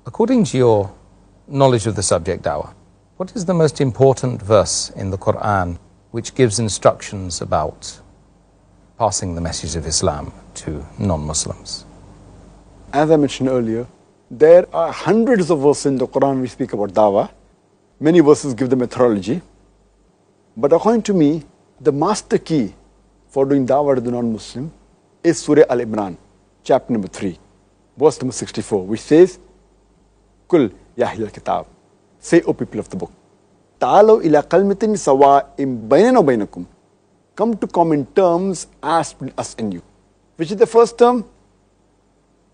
According to your knowledge of the subject dawah, what is the most important verse in the Quran which gives instructions about passing the message of Islam to non-Muslims? As I mentioned earlier, there are hundreds of verses in the Quran which speak about dawah. Many verses give the methodology. But according to me, the master key for doing dawah to the non-Muslim is Surah Al-Imran, chapter number 3, verse number 64, which says, Kul ya ahlal kitab, say, O people of the book, ta'alaw ila kalmatin sawa'im baynana wa baynakum, come to common terms as between us and you. Which is the first term?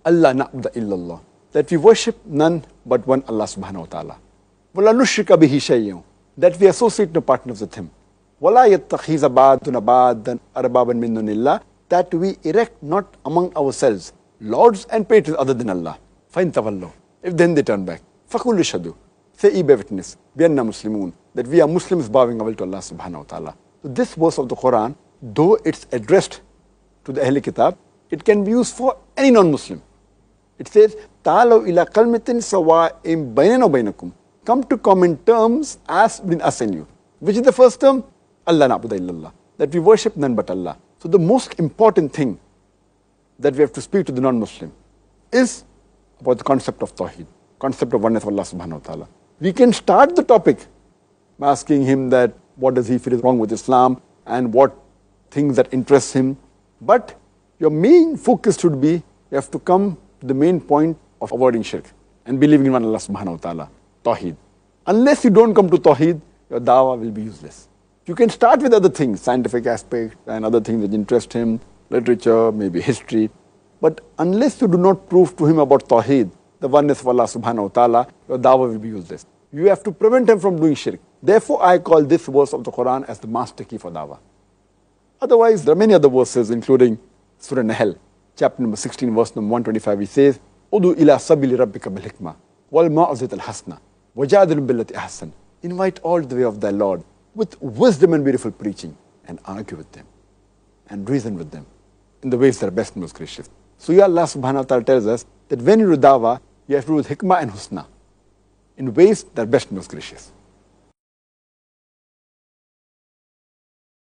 Allah na'budu illallah, that we worship none but one Allah subhanahu wa ta'ala. Wala nushrika bihi shay'un, that we associate no partners with him. Wala yattakhiza ba'duna ba'dan arbaban min dunillah, that we erect not among ourselves lords and patrons other than Allah. Fa'in tawallu, if then they turn back, faqul ishhadu, say ye bear witness, bi anna muslimun, that we are Muslims bowing our will to Allah subhanahu wa ta'ala. So this verse of the Quran, though it's addressed to the Ahl Kitab, it can be used for any non-Muslim. It says, Ta'alaw ila kalmatin sawa'im baynana wa baynakum, come to common terms as between us and you. Which is the first term? Allah na'budu illallah, that we worship none but Allah. So the most important thing that we have to speak to the non-Muslim is about the concept of Tawheed, concept of oneness of Allah subhanahu wa ta'ala. We can start the topic by asking him that what does he feel is wrong with Islam and what things that interest him. But your main focus should be, you have to come to the main point of avoiding shirk and believing in one Allah subhanahu wa ta'ala, Tawheed. Unless you don't come to Tawheed, your dawah will be useless. You can start with other things, scientific aspects and other things that interest him, literature, maybe history. But unless you do not prove to him about Tawheed, the oneness of Allah subhanahu wa ta'ala, your dawah will be useless. You have to prevent him from doing shirk. Therefore, I call this verse of the Quran as the master key for dawah. Otherwise, there are many other verses, including Surah Nahl, chapter number 16, verse number 125, which says, Udu ila sabili rabbika bil hikmah, wal ma'azit al hasna, wajadil billati ahsan. Invite all the way of thy Lord with wisdom and beautiful preaching, and argue with them and reason with them in the ways that are best and most gracious. So ya Allah subhanahu wa ta'ala tells us that when you do dawah, you have to do with hikmah and husna in ways that are best and most gracious.